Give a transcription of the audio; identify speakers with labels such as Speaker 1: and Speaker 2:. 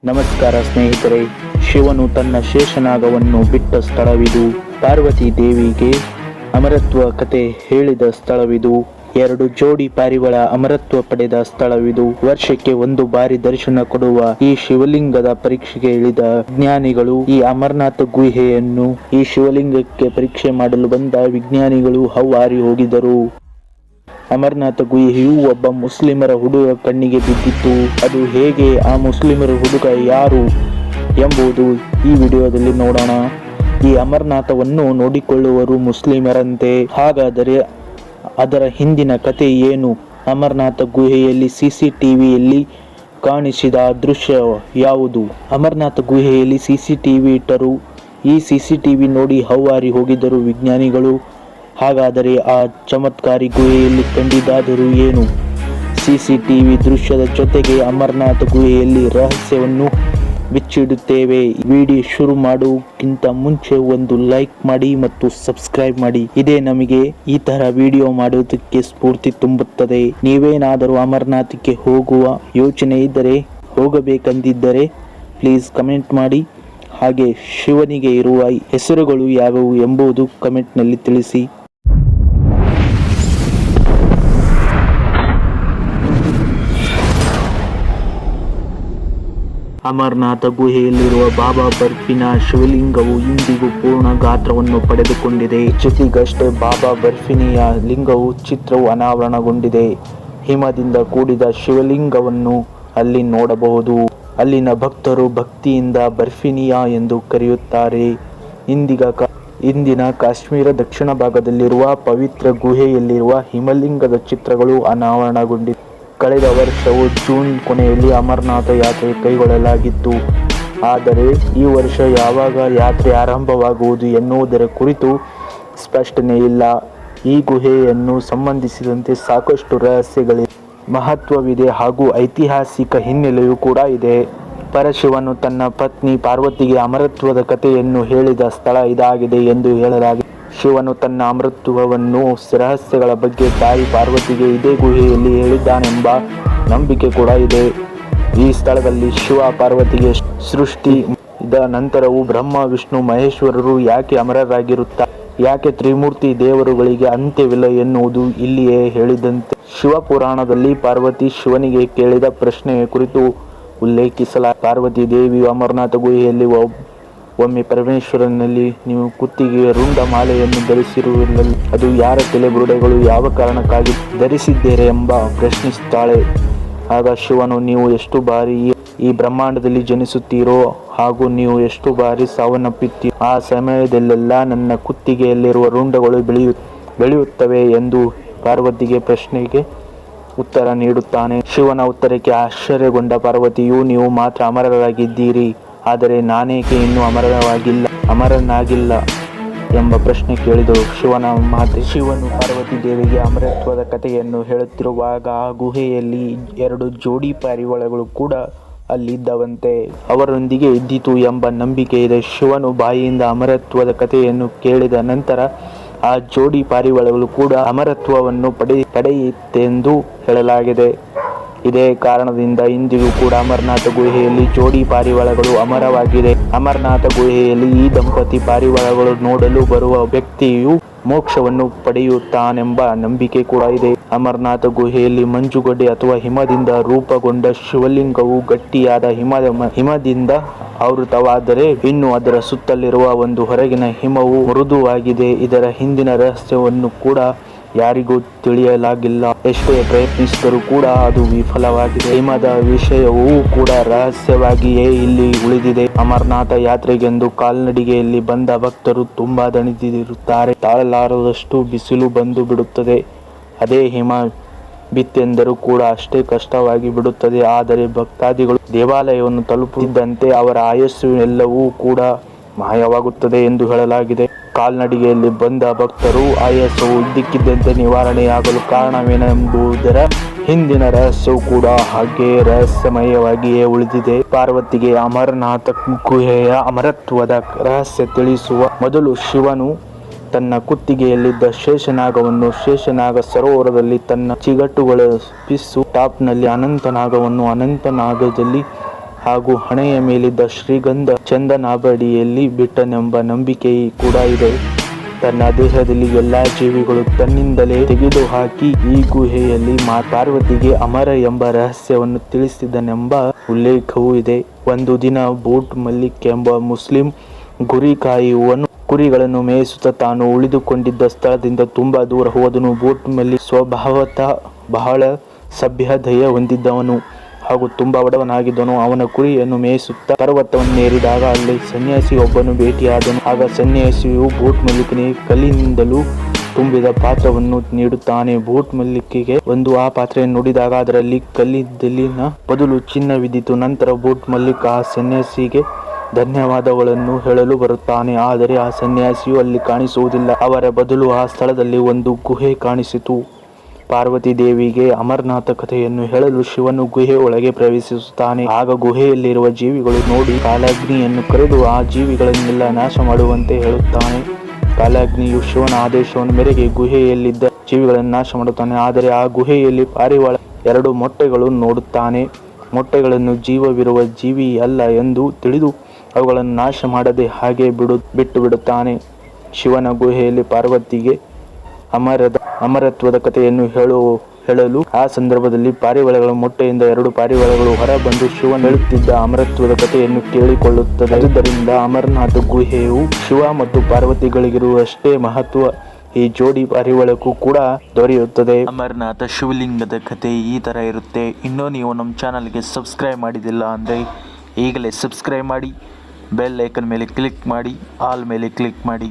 Speaker 1: ನಮಸ್ಕಾರ ಸ್ನೇಹಿತರೆ. ಶಿವನು ತನ್ನ ಶೇಷನಾಗವನ್ನು ಬಿಟ್ಟ ಸ್ಥಳವಿದು. ಪಾರ್ವತಿ ದೇವಿಗೆ ಅಮರತ್ವ ಕತೆ ಹೇಳಿದ ಸ್ಥಳವಿದು. 2 ಜೋಡಿ ಪಾರಿವಾಳ ಅಮರತ್ವ ಪಡೆದ ಸ್ಥಳವಿದು. ವರ್ಷಕ್ಕೆ 1 ಬಾರಿ ದರ್ಶನ ಕೊಡುವ ಈ ಶಿವಲಿಂಗದ ಪರೀಕ್ಷೆಗೆ ಇಳಿದ ವಿಜ್ಞಾನಿಗಳು ಈ ಅಮರನಾಥ ಗುಹೆಯನ್ನು ಈ ಶಿವಲಿಂಗಕ್ಕೆ ಪರೀಕ್ಷೆ ಮಾಡಲು ಬಂದ ವಿಜ್ಞಾನಿಗಳು ಹೌಹಾರಿ ಹೋಗಿದ್ದರು. ಅಮರನಾಥ ಗುಹೆಯು ಒಬ್ಬ ಮುಸ್ಲಿಮರ ಹುಡುಗ ಕಣ್ಣಿಗೆ ಬಿದ್ದಿತ್ತು. ಅದು ಹೇಗೆ, ಆ ಮುಸ್ಲಿಮರ ಹುಡುಗ ಯಾರು ಎಂಬುದು ಈ ವಿಡಿಯೋದಲ್ಲಿ ನೋಡೋಣ. ಈ ಅಮರನಾಥವನ್ನು ನೋಡಿಕೊಳ್ಳುವರು ಮುಸ್ಲಿಮರಂತೆ. ಹಾಗಾದರೆ ಅದರ ಹಿಂದಿನ ಕತೆ ಏನು? ಅಮರನಾಥ ಗುಹೆಯಲ್ಲಿ CCTVಯಲ್ಲಿ ಕಾಣಿಸಿದ ದೃಶ್ಯ ಯಾವುದು? ಅಮರನಾಥ ಗುಹೆಯಲ್ಲಿ CCTV ಇಟ್ಟರು. ಈ CCTV ನೋಡಿ ಹೌಹಾರಿ ಹೋಗಿದ್ದರು ವಿಜ್ಞಾನಿಗಳು. ಹಾಗಾದರೆ ಆ ಚಮತ್ಕಾರಿ ಗುಹೆಯಲ್ಲಿ ಕಂಡಿದ್ದಾದರೂ ಏನು? CCTV ದೃಶ್ಯದ ಜೊತೆಗೆ ಅಮರನಾಥ ಗುಹೆಯಲ್ಲಿ ರಹಸ್ಯವನ್ನು ಬಿಚ್ಚಿಡುತ್ತೇವೆ. ವಿಡಿಯೋ ಶುರು ಮಾಡೋಕ್ಕಿಂತ ಮುಂಚೆ ಒಂದು ಲೈಕ್ ಮಾಡಿ ಮತ್ತು ಸಬ್ಸ್ಕ್ರೈಬ್ ಮಾಡಿ. ಇದೇ ನಮಗೆ ಈ ತರ ವಿಡಿಯೋ ಮಾಡೋದಕ್ಕೆ ಸ್ಫೂರ್ತಿ ತುಂಬುತ್ತದೆ. ನೀವೇನಾದರೂ ಅಮರನಾಥಕ್ಕೆ ಹೋಗುವ ಯೋಚನೆ ಇದ್ದರೆ, ಹೋಗಬೇಕೆಂದಿದ್ದರೆ ಪ್ಲೀಸ್ ಕಮೆಂಟ್ ಮಾಡಿ. ಹಾಗೆ ಶಿವನಿಗೆ ಇರುವ ಹೆಸರುಗಳು ಯಾವುವು ಎಂಬುದು ಕಮೆಂಟ್ನಲ್ಲಿ ತಿಳಿಸಿ. ಅಮರನಾಥ ಗುಹೆಯಲ್ಲಿರುವ ಬಾಬಾ ಬರ್ಫಿನ ಶಿವಲಿಂಗವು ಇಂದಿಗೂ ಪೂರ್ಣ ಗಾತ್ರವನ್ನು ಪಡೆದುಕೊಂಡಿದೆ. ಜೊತೆಗಷ್ಟೇ ಬಾಬಾ ಬರ್ಫಿನಿಯ ಲಿಂಗವು ಚಿತ್ರವು ಅನಾವರಣಗೊಂಡಿದೆ. ಹಿಮದಿಂದ ಕೂಡಿದ ಶಿವಲಿಂಗವನ್ನು ಅಲ್ಲಿ ನೋಡಬಹುದು. ಅಲ್ಲಿನ ಭಕ್ತರು ಭಕ್ತಿಯಿಂದ ಬರ್ಫಿನಿಯಾ ಎಂದು ಕರೆಯುತ್ತಾರೆ. ಇಂದಿನ ಕಾಶ್ಮೀರ ದಕ್ಷಿಣ ಭಾಗದಲ್ಲಿರುವ ಪವಿತ್ರ ಗುಹೆಯಲ್ಲಿರುವ ಹಿಮಲಿಂಗದ ಚಿತ್ರಗಳು ಅನಾವರಣಗೊಂಡಿದೆ. ಕಳೆದ ವರ್ಷವು ಜೂನ್ ಕೊನೆಯಲ್ಲಿ ಅಮರನಾಥ ಯಾತ್ರೆ ಕೈಗೊಳ್ಳಲಾಗಿತ್ತು. ಆದರೆ ಈ ವರ್ಷ ಯಾವಾಗ ಯಾತ್ರೆ ಆರಂಭವಾಗುವುದು ಎನ್ನುವುದರ ಕುರಿತು ಸ್ಪಷ್ಟನೆ ಇಲ್ಲ. ಈ ಗುಹೆಯನ್ನು ಸಂಬಂಧಿಸಿದಂತೆ ಸಾಕಷ್ಟು ರಹಸ್ಯಗಳಿವೆ, ಮಹತ್ವವಿದೆ ಹಾಗೂ ಐತಿಹಾಸಿಕ ಹಿನ್ನೆಲೆಯೂ ಕೂಡ ಇದೆ. ಪರಶಿವನು ತನ್ನ ಪತ್ನಿ ಪಾರ್ವತಿಗೆ ಅಮರತ್ವದ ಕಥೆಯನ್ನು ಹೇಳಿದ ಸ್ಥಳ ಇದಾಗಿದೆ ಎಂದು ಹೇಳಲಾಗಿದೆ. ಶಿವನು ತನ್ನ ಅಮರತ್ವವನ್ನು ರಹಸ್ಯಗಳ ಬಗ್ಗೆ ತಾಯಿ ಪಾರ್ವತಿಗೆ ಇದೇ ಗುಹೆಯಲ್ಲಿ ಹೇಳಿದ್ದಾನೆಂಬ ನಂಬಿಕೆ ಕೂಡ ಇದೆ. ಈ ಸ್ಥಳದಲ್ಲಿ ಶಿವ ಪಾರ್ವತಿಗೆ ಸೃಷ್ಟಿದ ನಂತರವೂ ಬ್ರಹ್ಮ ವಿಷ್ಣು ಮಹೇಶ್ವರರು ಯಾಕೆ ಅಮರರಾಗಿರುತ್ತಾರೆ, ಯಾಕೆ ತ್ರಿಮೂರ್ತಿ ದೇವರುಗಳಿಗೆ ಅಂತ್ಯವಿಲ್ಲ ಎನ್ನುವುದು ಇಲ್ಲಿಯೇ ಹೇಳಿದಂತೆ ಶಿವಪುರಾಣದಲ್ಲಿ ಪಾರ್ವತಿ ಶಿವನಿಗೆ ಕೇಳಿದ ಪ್ರಶ್ನೆಯ ಕುರಿತು ಉಲ್ಲೇಖಿಸಲಾಗಿದೆ. ಪಾರ್ವತಿ ದೇವಿಯು ಅಮರನಾಥ ಗುಹೆಯಲ್ಲಿ ಒಮ್ಮೆ ಪರಮೇಶ್ವರನಲ್ಲಿ ನೀವು ಕುತ್ತಿಗೆಯ ರುಂಡ ಮಾಲೆಯನ್ನು ಧರಿಸಿರುವುದಿಲ್ಲ, ಅದು ಯಾರ ತಲೆಬುರುಡೆಗಳು ಯಾವ ಕಾರಣಕ್ಕಾಗಿ ಧರಿಸಿದ್ದೀರಿ ಎಂಬ ಪ್ರಶ್ನಿಸುತ್ತಾಳೆ. ಆಗ ಶಿವನು, ನೀವು ಎಷ್ಟು ಬಾರಿ ಈ ಬ್ರಹ್ಮಾಂಡದಲ್ಲಿ ಜನಿಸುತ್ತೀರೋ ಹಾಗೂ ನೀವು ಎಷ್ಟು ಬಾರಿ ಸಾವನ್ನಪ್ಪುತ್ತೀರೋ ಆ ಸಮಯದಲ್ಲೆಲ್ಲ ನನ್ನ ಕುತ್ತಿಗೆಯಲ್ಲಿರುವ ರುಂಡಗಳು ಬೆಳೆಯುತ್ತವೆ ಎಂದು ಪಾರ್ವತಿಗೆ ಪ್ರಶ್ನೆಗೆ ಉತ್ತರ ನೀಡುತ್ತಾನೆ. ಶಿವನ ಉತ್ತರಕ್ಕೆ ಆಶ್ಚರ್ಯಗೊಂಡ ಪಾರ್ವತಿಯು, ನೀವು ಮಾತ್ರ ಅಮರರಾಗಿದ್ದೀರಿ, ಆದರೆ ನಾನೇಕೆ ಇನ್ನೂ ಅಮರನಾಗಿಲ್ಲ ಎಂಬ ಪ್ರಶ್ನೆ ಕೇಳಿದಳು. ಶಿವನು ಪಾರ್ವತಿ ದೇವಿಗೆ ಅಮರತ್ವದ ಕಥೆಯನ್ನು ಹೇಳುತ್ತಿರುವಾಗ ಆ ಗುಹೆಯಲ್ಲಿ 2 ಜೋಡಿ ಪಾರಿವಾಳಗಳು ಕೂಡ ಅಲ್ಲಿದ್ದವಂತೆ. ಅವರೊಂದಿಗೆ ಇದ್ದಿತು ಎಂಬ ನಂಬಿಕೆ ಇದೆ. ಶಿವನು ಬಾಯಿಯಿಂದ ಅಮರತ್ವದ ಕಥೆಯನ್ನು ಕೇಳಿದ ನಂತರ ಆ ಜೋಡಿ ಪಾರಿವಾಳಗಳು ಕೂಡ ಅಮರತ್ವವನ್ನು ಪಡೆಯಿತೆಂದು ಹೇಳಲಾಗಿದೆ. ಇದೇ ಕಾರಣದಿಂದ ಇಂದಿಗೂ ಕೂಡ ಅಮರನಾಥ ಗುಹೆಯಲ್ಲಿ ಜೋಡಿ ಪಾರಿವಾಳಗಳು ಅಮರವಾಗಿದೆ. ಅಮರನಾಥ ಗುಹೆಯಲ್ಲಿ ಈ ದಂಪತಿ ಪಾರಿವಾಳಗಳು ನೋಡಲು ಬರುವ ವ್ಯಕ್ತಿಯು ಮೋಕ್ಷವನ್ನು ಪಡೆಯುತ್ತಾನೆಂಬ ನಂಬಿಕೆ ಕೂಡ ಇದೆ. ಅಮರನಾಥ ಗುಹೆಯಲ್ಲಿ ಮಂಜುಗಡ್ಡೆ ಅಥವಾ ಹಿಮದಿಂದ ರೂಪುಗೊಂಡ ಶಿವಲಿಂಗವು ಗಟ್ಟಿಯಾದ ಹಿಮದಿಂದ ಆವೃತವಾದರೆ ಇನ್ನು ಅದರ ಸುತ್ತಲಿರುವ ಒಂದು ಹೊರಗಿನ ಹಿಮವು ಮೃದುವಾಗಿದೆ. ಇದರ ಹಿಂದಿನ ರಹಸ್ಯವನ್ನು ಕೂಡ ಯಾರಿಗೂ ತಿಳಿಯಲಾಗಿಲ್ಲ. ಎಷ್ಟೇ ಪ್ರಯತ್ನಿಸಿದರೂ ಕೂಡ ಅದು ವಿಫಲವಾಗಿದೆ. ಹಿಮದ ವಿಷಯವೂ ಕೂಡ ರಹಸ್ಯವಾಗಿಯೇ ಇಲ್ಲಿ ಉಳಿದಿದೆ. ಅಮರನಾಥ ಯಾತ್ರೆಗೆಂದು ಕಾಲ್ನಡಿಗೆಯಲ್ಲಿ ಬಂದ ಭಕ್ತರು ತುಂಬಾ ದಣಿದಿರುತ್ತಾರೆ. ತಾಳಲಾರದಷ್ಟು ಬಿಸಿಲು ಬಂದು ಬಿಡುತ್ತದೆ. ಅದೇ ಹಿಮ ಬಿತ್ತೆಂದರೂ ಕೂಡ ಅಷ್ಟೇ ಕಷ್ಟವಾಗಿ ಬಿಡುತ್ತದೆ. ಆದರೆ ಭಕ್ತಾದಿಗಳು ದೇವಾಲಯವನ್ನು ತಲುಪುತ್ತಿದ್ದಂತೆ ಅವರ ಆಯಸ್ಸು ಎಲ್ಲವೂ ಕೂಡ ಮಾಯವಾಗುತ್ತದೆ ಎಂದು ಹೇಳಲಾಗಿದೆ. ಕಾಲ್ನಡಿಗೆಯಲ್ಲಿ ಬಂದ ಭಕ್ತರು ಆಯಾಸವು ಇದ್ದಕ್ಕಿದ್ದಂತೆ ನಿವಾರಣೆಯಾಗಲು ಕಾರಣವೇನೆಂಬುದರ ಹಿಂದಿನ ರಹಸ್ಯವು ಕೂಡ ಹಾಗೆ ರಹಸ್ಯಮಯವಾಗಿಯೇ ಉಳಿದಿದೆ. ಪಾರ್ವತಿಗೆ ಅಮರನಾಥ ಗುಹೆಯ ಅಮರತ್ವದ ರಹಸ್ಯ ತಿಳಿಸುವ ಮೊದಲು ಶಿವನು ತನ್ನ ಕುತ್ತಿಗೆಯಲ್ಲಿದ್ದ ಶೇಷನಾಗವನ್ನು ಶೇಷನಾಗ ಸರೋವರದಲ್ಲಿ ತನ್ನ ಚಿಗಟುಗಳ ಪಿಸ್ಸು ಟಾಪ್ನಲ್ಲಿ ಅನಂತನಾಗವನ್ನು ಅನಂತನಾಗದಲ್ಲಿ ಹಾಗೂ ಹಣೆಯ ಮೇಲಿದ್ದ ಶ್ರೀಗಂಧ ಚಂದನಾಭಡಿಯಲ್ಲಿ ಬಿಟ್ಟನೆಂಬ ನಂಬಿಕೆ ಕೂಡ ಇದೆ. ತನ್ನ ದೇಹದಲ್ಲಿ ಎಲ್ಲಾ ಜೀವಿಗಳು ತನ್ನಿಂದಲೇ ತೆಗೆದುಹಾಕಿ ಈ ಗುಹೆಯಲ್ಲಿ ಪಾರ್ವತಿಗೆ ಅಮರ ಎಂಬ ರಹಸ್ಯವನ್ನು ತಿಳಿಸಿದನೆಂಬ ಉಲ್ಲೇಖವೂ ಇದೆ. ಒಂದು ದಿನ ಬೂಟ್ ಮಲ್ಲಿಕ್ ಎಂಬ ಮುಸ್ಲಿಂ ಗುರಿ ಕಾಯುವವನು ಕುರಿಗಳನ್ನು ಮೇಯಿಸುತ್ತಾ ತಾನು ಉಳಿದುಕೊಂಡಿದ್ದ ಸ್ಥಳದಿಂದ ತುಂಬಾ ದೂರ ಹೋದನು. ಬೂಟ್ ಮಲ್ಲಿಕ್ ಸ್ವಭಾವತಃ ಬಹಳ ಸಭ್ಯ ದಯ ಹೊಂದಿದ್ದವನು ಹಾಗೂ ತುಂಬಾ ಬಡವನಾಗಿದ್ದನು. ಅವನ ಕುರಿಯನ್ನು ಮೇಯಿಸುತ್ತಾ ಪರ್ವತವನ್ನೇರಿದಾಗ ಅಲ್ಲಿ ಸನ್ಯಾಸಿಯೊಬ್ಬನು ಭೇಟಿಯಾದನು. ಆಗ ಸನ್ಯಾಸಿಯು ಬೂಟ್ ಮಲ್ಲಿಕ್ನಿಗೆ ಕಲ್ಲಿನಿಂದಲೂ ತುಂಬಿದ ಪಾತ್ರವನ್ನು ನೀಡುತ್ತಾನೆ. ಬೂಟ್ ಮಲ್ಲಿಕ್ಕಿಗೆ ಆ ಪಾತ್ರೆಯನ್ನು ನೋಡಿದಾಗ ಅದರಲ್ಲಿ ಕಲ್ಲಿದ್ದಲಿನ ಬದಲು ಚಿನ್ನವಿದ್ದಿತು. ನಂತರ ಬೂಟ್ ಮಲ್ಲಿಕ್ ಆ ಸನ್ಯಾಸಿಗೆ ಧನ್ಯವಾದಗಳನ್ನು ಹೇಳಲು ಬರುತ್ತಾನೆ. ಆದರೆ ಆ ಸನ್ಯಾಸಿಯು ಅಲ್ಲಿ ಕಾಣಿಸುವುದಿಲ್ಲ. ಅವರ ಬದಲು ಆ ಸ್ಥಳದಲ್ಲಿ ಒಂದು ಗುಹೆ ಕಾಣಿಸಿತು. ಪಾರ್ವತಿ ದೇವಿಗೆ ಅಮರನಾಥ ಕಥೆಯನ್ನು ಹೇಳಲು ಶಿವನು ಗುಹೆ ಒಳಗೆ ಪ್ರವೇಶಿಸುತ್ತಾನೆ. ಆಗ ಗುಹೆಯಲ್ಲಿರುವ ಜೀವಿಗಳು ನೋಡಿ ಕಾಲಾಗ್ನಿಯನ್ನು ಕರೆದು ಆ ಜೀವಿಗಳನ್ನೆಲ್ಲ ನಾಶ ಮಾಡುವಂತೆ ಹೇಳುತ್ತಾನೆ. ಕಾಲಾಗ್ನಿಯು ಶಿವನ ಆದೇಶವನ್ನು ಮೇರೆಗೆ ಗುಹೆಯಲ್ಲಿದ್ದ ಜೀವಿಗಳನ್ನು ನಾಶ ಮಾಡುತ್ತಾನೆ. ಆದರೆ ಆ ಗುಹೆಯಲ್ಲಿ ಪಾರಿವಾಳ 2 ಮೊಟ್ಟೆಗಳು ನೋಡುತ್ತಾನೆ. ಮೊಟ್ಟೆಗಳನ್ನು ಜೀವವಿರುವ ಜೀವಿ ಅಲ್ಲ ಎಂದು ತಿಳಿದು ಅವುಗಳನ್ನು ನಾಶ ಮಾಡದೆ ಹಾಗೆ ಬಿಟ್ಟು ಬಿಡುತ್ತಾನೆ. ಶಿವನ ಗುಹೆಯಲ್ಲಿ ಪಾರ್ವತಿಗೆ ಅಮರತ್ವದ ಕಥೆಯನ್ನು ಹೇಳಲು ಆ ಸಂದರ್ಭದಲ್ಲಿ ಪಾರಿವಾಳಗಳ ಮೊಟ್ಟೆಯಿಂದ 2 ಪಾರಿವಾಳಗಳು ಹೊರ ಬಂದು ಶಿವನು ಹೇಳುತ್ತಿದ್ದ ಅಮರತ್ವದ ಕಥೆಯನ್ನು ಕೇಳಿಕೊಳ್ಳುತ್ತದೆ. ಆದ್ದರಿಂದ ಅಮರನಾಥ ಗುಹೆಯು ಶಿವ ಮತ್ತು ಪಾರ್ವತಿಗಳಿಗಿರುವಷ್ಟೇ ಮಹತ್ವ ಈ ಜೋಡಿ ಪಾರಿವಾಳಕ್ಕೂ ಕೂಡ ದೊರೆಯುತ್ತದೆ. ಅಮರನಾಥ ಶಿವಲಿಂಗದ ಕಥೆ ಈ ತರ ಇರುತ್ತೆ. ಇನ್ನೂ ನೀವು ನಮ್ಮ ಚಾನಲ್ಗೆ ಸಬ್ಸ್ಕ್ರೈಬ್ ಮಾಡಿದಿಲ್ಲ ಅಂದರೆ ಈಗಲೇ ಸಬ್ಸ್ಕ್ರೈಬ್ ಮಾಡಿ, ಬೆಲ್ ಐಕನ್ ಮೇಲೆ ಕ್ಲಿಕ್ ಮಾಡಿ, ಆಲ್ ಮೇಲೆ ಕ್ಲಿಕ್ ಮಾಡಿ.